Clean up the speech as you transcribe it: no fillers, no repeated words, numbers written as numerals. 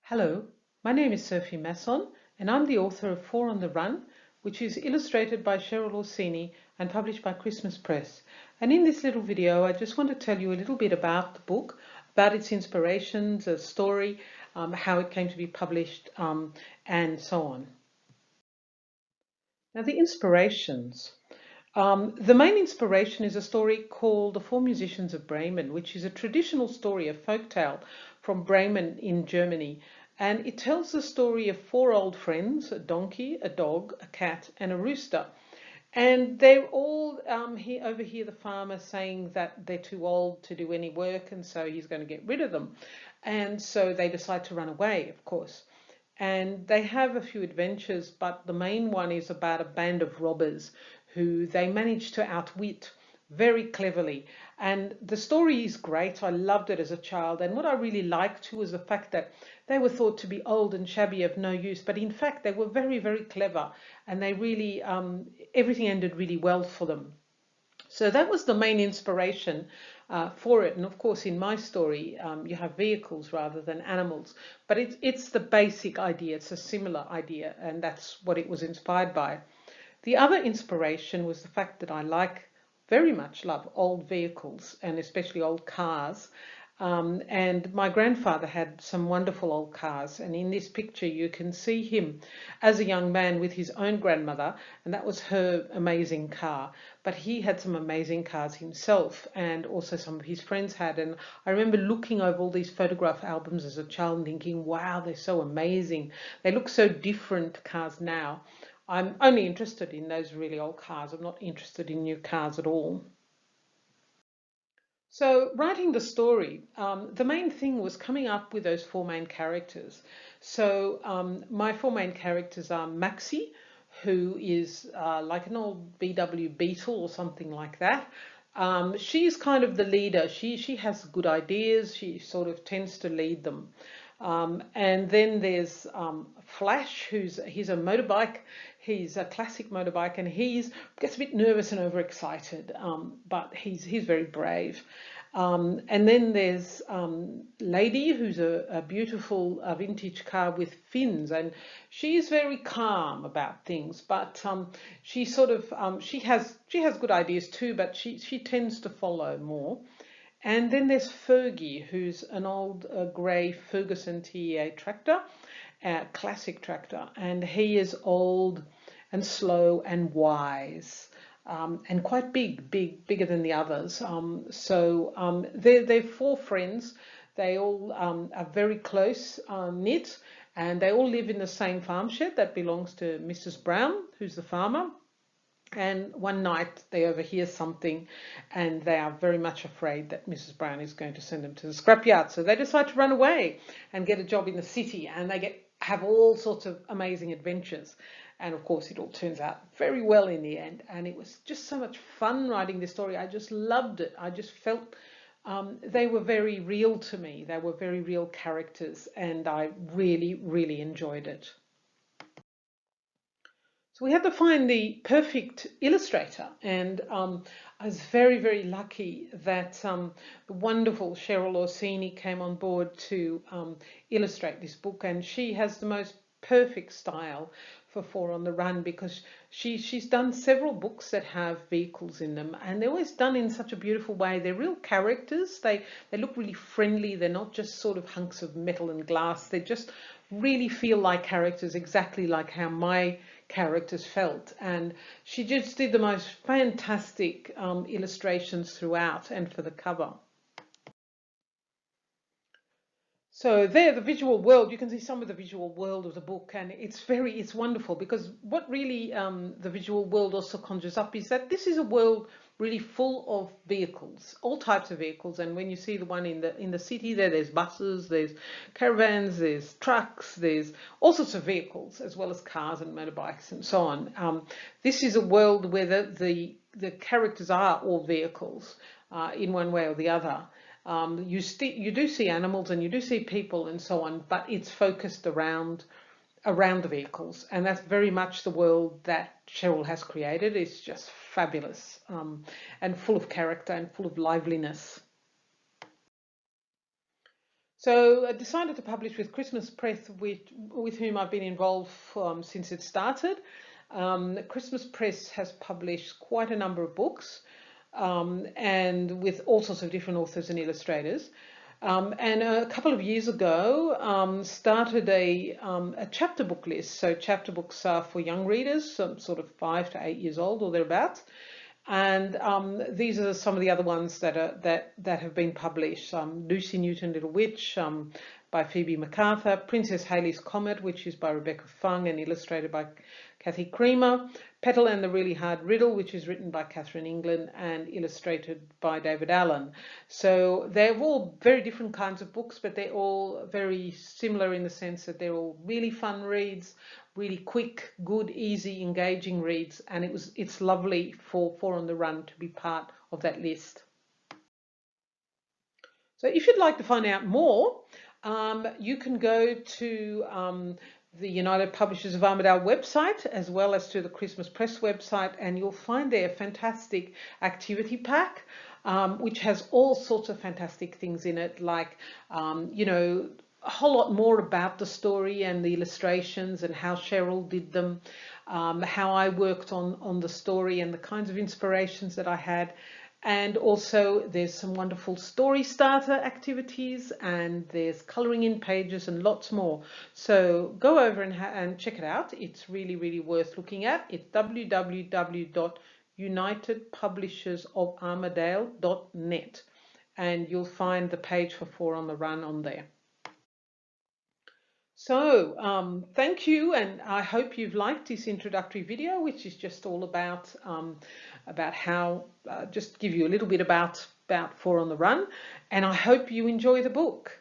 Hello, my name is Sophie Masson and I'm the author of Four on the Run, which is illustrated by Cheryl Orsini and published by Christmas Press. And in this little video, I just want to tell you a little bit about the book, about its inspirations, the story, how it came to be published, and so on. Now, the inspirations. The main inspiration is a story called The Four Musicians of Bremen, which is a traditional story, a folk tale from Bremen in Germany. And it tells the story of four old friends, a donkey, a dog, a cat, and a rooster. And they're all overhear the farmer saying that they're too old to do any work, and so he's going to get rid of them. And so they decide to run away, of course. And they have a few adventures, but the main one is about a band of robbers who they manage to outwit very cleverly. And the story is great. I loved it as a child. And what I really liked too was the fact that they were thought to be old and shabby, of no use, but in fact they were very, very clever, and they really everything ended really well for them. So that was the main inspiration for it. And of course, in my story, you have vehicles rather than animals. But it's the basic idea. It's a similar idea, and that's what it was inspired by. The other inspiration was the fact that I very much love old vehicles, and especially old cars. And my grandfather had some wonderful old cars, and in this picture you can see him as a young man with his own grandmother, and that was her amazing car. But he had some amazing cars himself, and also some of his friends had. And I remember looking over all these photograph albums as a child and thinking, wow, they're so amazing. They look so different, cars now. I'm only interested in those really old cars. I'm not interested in new cars at all. So writing the story, the main thing was coming up with those four main characters. So my four main characters are Maxie, who is like an old BW Beetle or something like that. She's kind of the leader. She has good ideas. She sort of tends to lead them. And then there's Flash, he's a motorbike. He's a classic motorbike, and he gets a bit nervous and overexcited, but he's very brave. And then there's Lady, who's a beautiful vintage car with fins, and she's very calm about things. But she sort of she has good ideas too, but she tends to follow more. And then there's Fergie, who's an old grey Ferguson TEA tractor, classic tractor, and he is old and slow and wise. And quite bigger than the others. They're four friends. They all are very close knit, and they all live in the same farm shed that belongs to Mrs. Brown, who's the farmer. And one night they overhear something, and they are very much afraid that Mrs. Brown is going to send them to the scrapyard. So they decide to run away and get a job in the city, and they have all sorts of amazing adventures. And of course, it all turns out very well in the end. And it was just so much fun writing this story. I just loved it. I just felt they were very real to me. They were very real characters, and I really, really enjoyed it. So we had to find the perfect illustrator, and I was very, very lucky that the wonderful Cheryl Orsini came on board to illustrate this book, and she has the most perfect style for Four on the Run, because she's done several books that have vehicles in them, and they're always done in such a beautiful way. They're real characters. They look really friendly. They're not just sort of hunks of metal and glass. They just really feel like characters, exactly like how my characters felt. And she just did the most fantastic illustrations throughout and for the cover. So there, the visual world, you can see some of the visual world of the book, and it's wonderful, because what really the visual world also conjures up is that this is a world really full of vehicles, all types of vehicles. And when you see the one in the city there's buses, there's caravans, there's trucks, there's all sorts of vehicles, as well as cars and motorbikes and so on. This is a world where the characters are all vehicles in one way or the other. You do see animals and you do see people and so on, but it's focused around the vehicles, and that's very much the world that Cheryl has created. It's just fabulous, and full of character and full of liveliness. So I decided to publish with Christmas Press, with whom I've been involved since it started. Christmas Press has published quite a number of books, and with all sorts of different authors and illustrators. And a couple of years ago, started a chapter book list. So chapter books are for young readers, sort of 5 to 8 years old or thereabouts. And these are some of the other ones that have been published. Lucy Newton, Little Witch, by Phoebe MacArthur, Princess Haley's Comet, which is by Rebecca Fung and illustrated by Kathy Creamer, Petal and the Really Hard Riddle, which is written by Catherine England and illustrated by David Allen. So they're all very different kinds of books, but they're all very similar in the sense that they're all really fun reads, really quick, good, easy, engaging reads, and it's lovely for Four on the Run to be part of that list. So if you'd like to find out more, you can go to the United Publishers of Armidale website, as well as to the Christmas Press website, and you'll find there a fantastic activity pack, which has all sorts of fantastic things in it, like, you know, a whole lot more about the story and the illustrations and how Cheryl did them, how I worked on the story and the kinds of inspirations that I had. And also there's some wonderful story starter activities, and there's colouring in pages and lots more. So go over and check it out. It's really, really worth looking at. It's www.unitedpublishersofarmidale.net, and you'll find the page for Four on the Run on there. So thank you, and I hope you've liked this introductory video, which is just all about how just give you a little bit about Four on the Run, and I hope you enjoy the book.